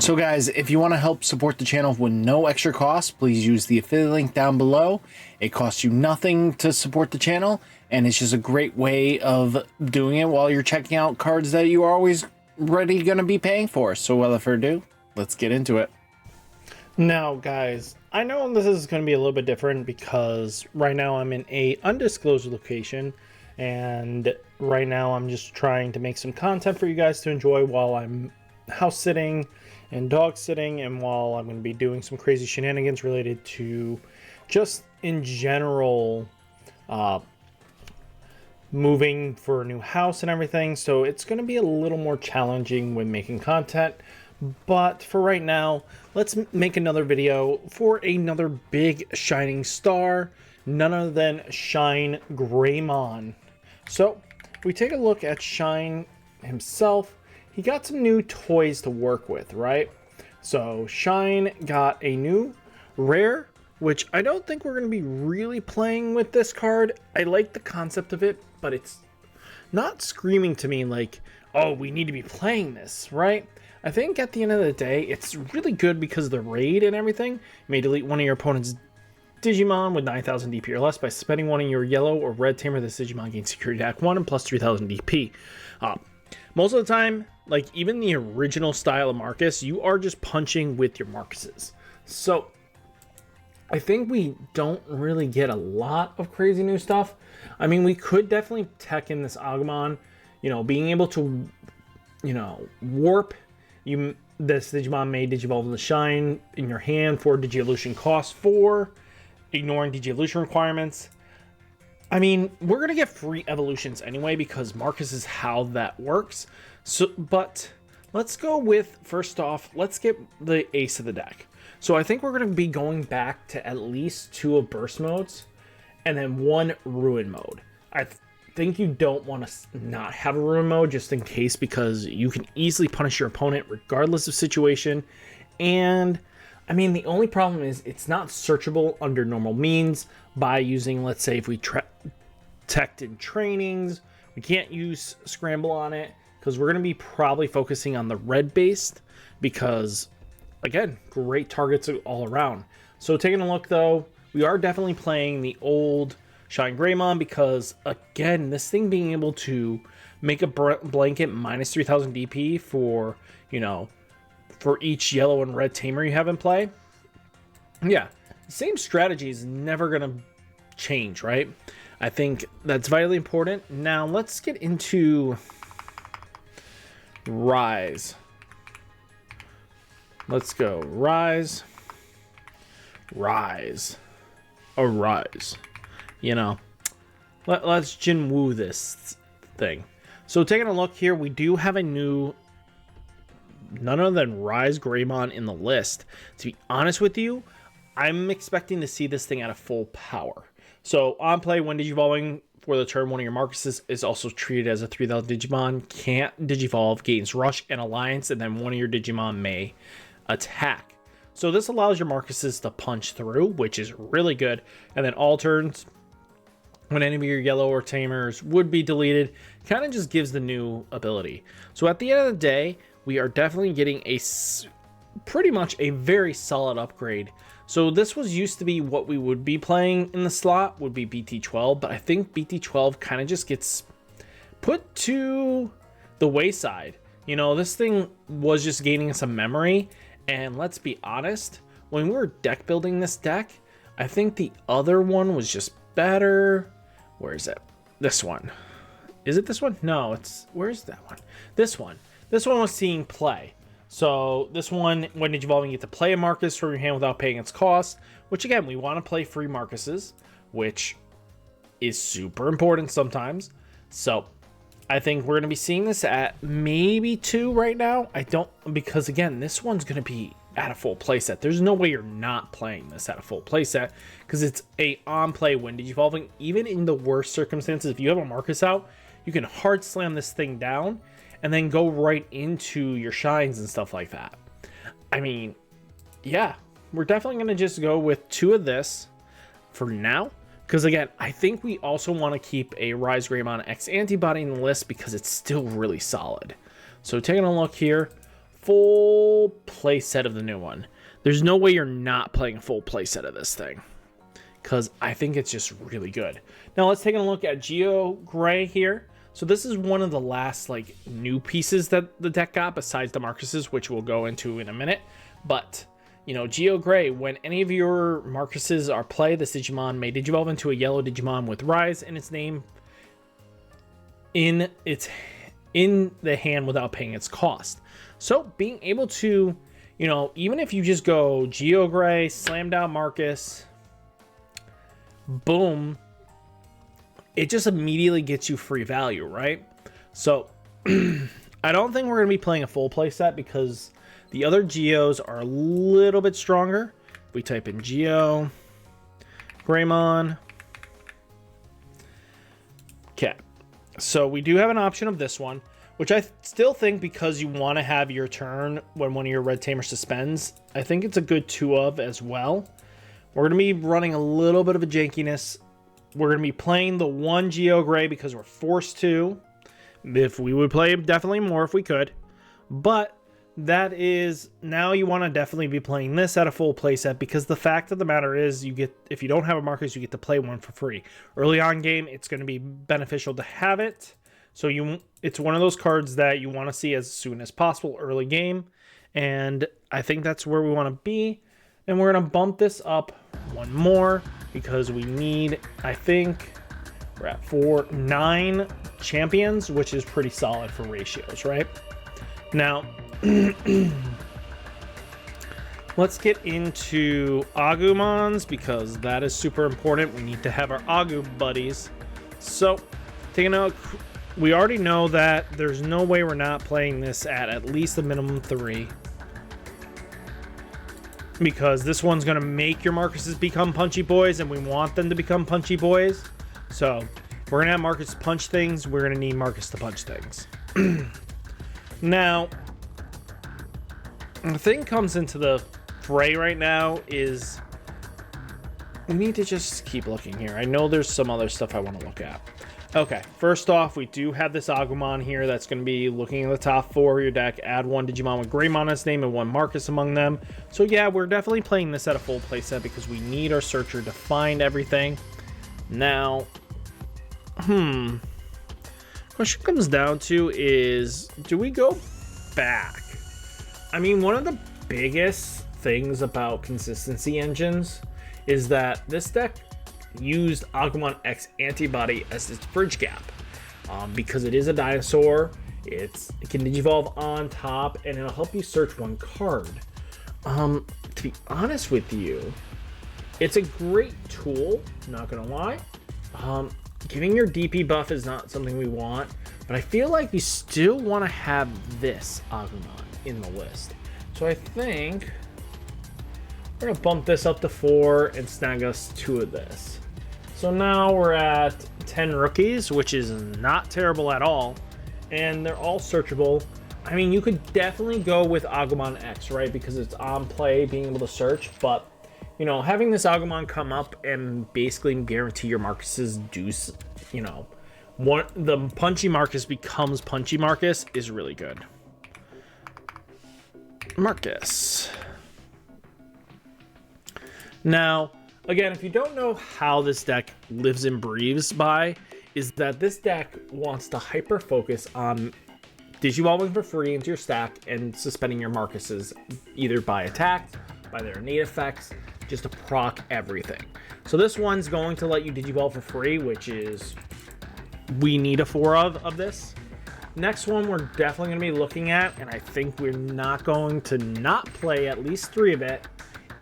So guys, if you want to help support the channel with no extra cost, please use the affiliate link down below. It costs you nothing to support the channel, and it's just a great way of doing it while you're checking out cards that you are always ready going to be paying for. So without further ado, let's get into it. Now guys, I know this is going to be a little bit different because right now I'm in a undisclosed location, and right now I'm just trying to make some content for you guys to enjoy while I'm house sitting and dog sitting, and while I'm going to be doing some crazy shenanigans related to just in general moving for a new house and everything. So it's going to be a little more challenging when making content, but for right now, let's make another video for another big shining star, none other than ShineGreymon. So we take a look at Shine himself. He got some new toys to work with, right? So Shine got a new rare, which I don't think we're going to be really playing with this card. I like the concept of it, but it's not screaming to me like, oh, we need to be playing this, right? I think at the end of the day, it's really good because of the raid and everything. You may delete one of your opponent's Digimon with 9,000 DP or less by spending one in your yellow or red tamer. This Digimon gains security attack 1 and plus 3,000 DP. Most of the time, like even the original style of Marcus, you are just punching with your Marcuses. So I think we don't really get a lot of crazy new stuff. I mean, we could definitely tech in this Agumon, you know, being able to, you know, warp. This Digimon may Digivolve in the Shine in your hand for Digievolution cost 4, ignoring Digievolution requirements. I mean, we're going to get free evolutions anyway because Marcus is how that works. So, but let's go with, first off, let's get the ace of the deck. So I think we're going to be going back to at least 2 of burst modes and then 1 ruin mode. I think you don't want to not have a ruin mode just in case, because you can easily punish your opponent regardless of situation. And I mean, the only problem is it's not searchable under normal means by using, let's say, if we teched in trainings, we can't use scramble on it because we're going to be probably focusing on the red based because, again, great targets all around. So taking a look though, we are definitely playing the old ShineGreymon because, again, this thing being able to make a blanket minus 3,000 DP for, you know, for each yellow and red tamer you have in play. Yeah, the same strategy is never going to change, right? I think that's vitally important. Now let's get into Rise. Let's go. Rise. Rise. Arise. You know, let's Jinwoo this thing. So taking a look here, we do have a new none other than RideMyAvatar in the list. To be honest with you, I'm expecting to see this thing at a full power. So on play, when Digivolving for the turn, one of your Marcuses is also treated as a 3,000 Digimon. Can't Digivolve, gains Rush and Alliance, and then one of your Digimon may attack. So this allows your Marcuses to punch through, which is really good. And then all turns, when any of your yellow or tamers would be deleted, kind of just gives the new ability. So at the end of the day, we are definitely getting a pretty much a very solid upgrade. So this was used to be what we would be playing in the slot, would be BT-12, but I think BT-12 kind of just gets put to the wayside. You know, this thing was just gaining some memory, and let's be honest, when we were deck building this deck, I think the other one was just better. Where is it? This one. Is it this one? No, it's, where's that one? This one. This one was seeing play. So this one, when Digivolving, you get to play a Marcus from your hand without paying its cost, which again, we want to play free Marcuses, which is super important sometimes. So I think we're going to be seeing this at maybe 2 right now. I don't, because again, this one's going to be at a full playset. There's no way you're not playing this at a full playset because it's a on play when Digivolving. Even in the worst circumstances, if you have a Marcus out, you can hard slam this thing down and then go right into your shines and stuff like that. I mean, yeah, we're definitely going to just go with 2 of this for now. Because again, I think we also want to keep a RideMyAvatar X antibody in the list because it's still really solid. So taking a look here, full playset of the new one. There's no way you're not playing a full playset of this thing, because I think it's just really good. Now let's take a look at Geo Gray here. So this is one of the last like new pieces that the deck got, besides the Marcuses, which we'll go into in a minute. But you know, Geo Gray, when any of your Marcuses are played, this Digimon may Digivolve into a yellow Digimon with Rise in its name in the hand without paying its cost. So being able to, you know, even if you just go Geo Gray, slam down Marcus, boom, it just immediately gets you free value, right? So I don't think we're going to be playing a full play set because the other Geos are a little bit stronger. If we type in Geo Greymon. Okay. So we do have an option of this one, which I still think, because you want to have your turn when one of your Red Tamers suspends, I think it's a good 2 of as well. We're going to be running a little bit of a jankiness. We're going to be playing the 1 Geo Gray because we're forced to. If we would play definitely more if we could. But that is, now you want to definitely be playing this at a full playset, because the fact of the matter is, you get, if you don't have a Marcus, you get to play one for free. Early on game, it's going to be beneficial to have it. So it's one of those cards that you want to see as soon as possible early game. And I think that's where we want to be. And we're going to bump this up one more because we need, I think we're at 9 champions, which is pretty solid for ratios, right? Now, let's get into Agumons, because that is super important. We need to have our Agu buddies. So, taking a, we already know that there's no way we're not playing this at least a minimum 3. Because this one's going to make your Marcuses become punchy boys, and we want them to become punchy boys. So, if we're going to have Marcus punch things, we're going to need Marcus to punch things. Now, the thing comes into the fray right now is we need to just keep looking here. I know there's some other stuff I want to look at. Okay, first off, we do have this Agumon here that's going to be looking in the top 4 of your deck. Add 1 Digimon with Greymon on its name and 1 Marcus among them. So yeah, we're definitely playing this at a full playset because we need our searcher to find everything. Now, question comes down to is, do we go back? I mean, one of the biggest things about consistency engines is that this deck used Agumon X Antibody as its bridge gap, because it is a dinosaur. It can digivolve on top, and it'll help you search 1 card. To be honest with you, it's a great tool, not gonna lie. Giving your DP buff is not something we want, but I feel like we still want to have this Agumon in the list. So I think we're gonna bump this up to 4 and snag us 2 of this. So now we're at 10 rookies, which is not terrible at all, and they're all searchable. I mean, you could definitely go with Agumon X, right, because it's on play, being able to search, but you know, having this Agumon come up and basically guarantee your Marcuses do, you know, the punchy Marcus becomes punchy Marcus is really good. Marcus. Now, again, if you don't know how this deck lives and breathes by, is that this deck wants to hyper focus on Digivolving for free into your stack and suspending your Marcuses either by attack, by their innate effects, just to proc everything. So this one's going to let you Digivolve for free, which is, we need a 4 of this. Next one we're definitely going to be looking at, and I think we're not going to not play at least 3 of it,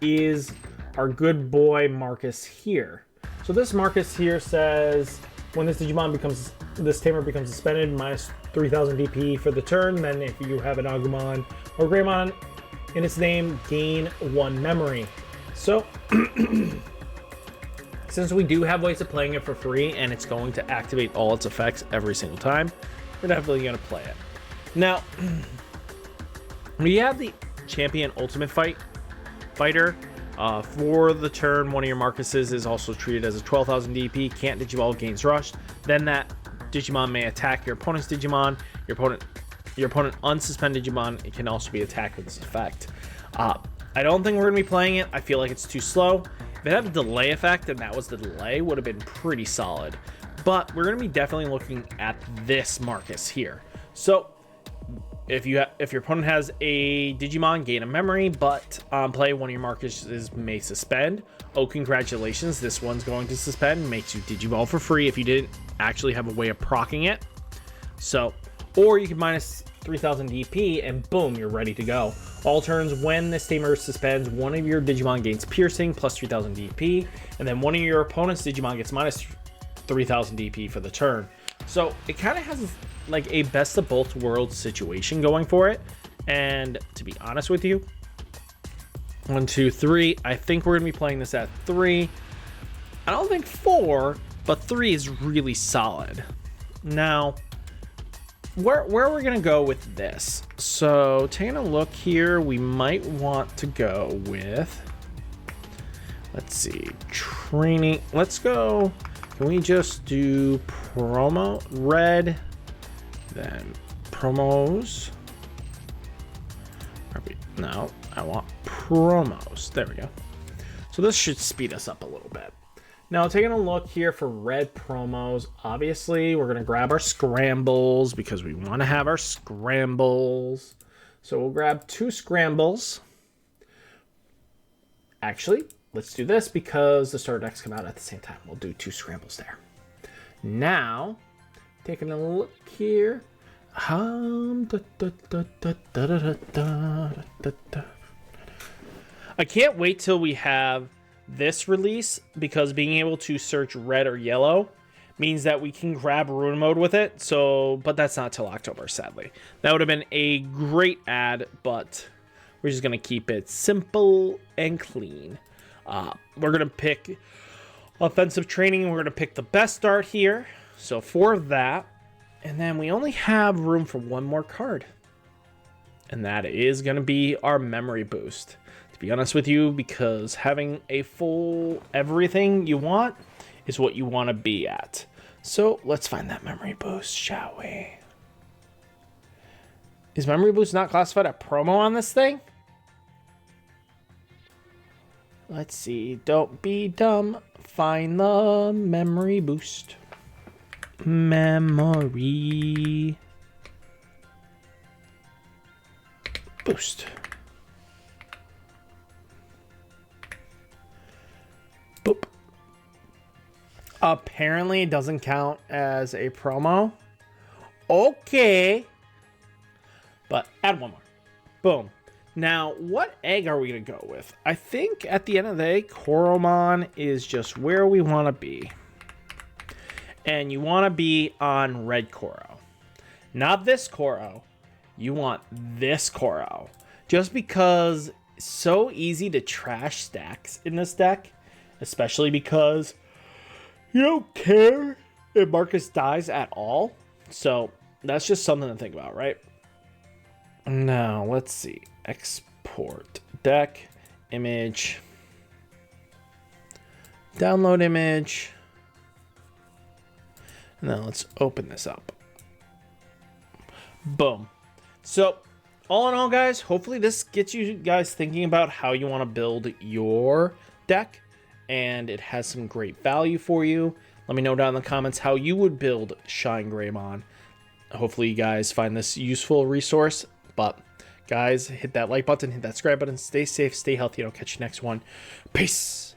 is our good boy Marcus here. So this Marcus here says, when this Digimon becomes, this Tamer becomes suspended, minus 3000 DP for the turn. Then if you have an Agumon or Greymon in its name, gain 1 memory. So, since we do have ways of playing it for free, and it's going to activate all its effects every single time, we're definitely going to play it. Now, we have the Champion Ultimate Fighter. For the turn, one of your Marcuses is also treated as a 12,000 DP, can't Digivolve, gains rushed. Then that Digimon may attack your opponent's Digimon. Your opponent your opponent unsuspend Digimon, it can also be attacked with this effect. I don't think we're going to be playing it. I feel like it's too slow. If it had a delay effect and that was the delay, would have been pretty solid. But we're going to be definitely looking at this Marcus here. So if your opponent has a Digimon, gain a memory, but on play, one of your Marcuses may suspend. Oh, congratulations. This one's going to suspend. Makes you Digivolve for free if you didn't actually have a way of proccing it. So, or you can minus 3000 DP and boom, you're ready to go. All turns, when this tamer suspends, one of your Digimon gains piercing plus 3000 DP, and then one of your opponent's Digimon gets minus 3000 DP for the turn. So it kind of has like a best of both worlds situation going for it. And to be honest with you, 1, 2, 3, I think we're gonna be playing this at 3. I don't think 4, but 3 is really solid. Now, where are we gonna go with this? So taking a look here, we might want to go with, let's see, training. Let's go. Can we just do promo red, then promos? No, I want promos. There we go. So this should speed us up a little bit. Now, taking a look here for red promos, obviously we're going to grab our scrambles because we want to have our scrambles. So we'll grab 2 scrambles. Actually, let's do this because the starter decks come out at the same time. We'll do 2 scrambles there. Now, taking a look here. I can't wait till we have this release, because being able to search red or yellow means that we can grab Ruin Mode with it. So, but that's not till October, sadly. That would have been a great ad, but we're just going to keep it simple and clean. We're going to pick offensive training, and we're going to pick the best start here. So for that, and then we only have room for 1 more card. And that is going to be our memory boost. To be honest with you, because having a full everything you want is what you want to be at. So let's find that memory boost, shall we? Is memory boost not classified a promo on this thing? Let's see. Don't be dumb. Find the memory boost. Memory boost. Boop. Apparently it doesn't count as a promo. Okay. But add 1 more. Boom. Now, what egg are we going to go with? I think at the end of the day, Koromon is just where we want to be. And you want to be on red Koro. Not this Koro. You want this Koro. Just because it's so easy to trash stacks in this deck. Especially because you don't care if Marcus dies at all. So that's just something to think about, right? Now, let's see. Export deck, image, download image. And then let's open this up. Boom. So, all in all, guys, hopefully this gets you guys thinking about how you want to build your deck. And it has some great value for you. Let me know down in the comments how you would build ShineGreymon. Hopefully you guys find this useful resource. But guys, hit that like button, hit that subscribe button. Stay safe, stay healthy, and I'll catch you next one. Peace.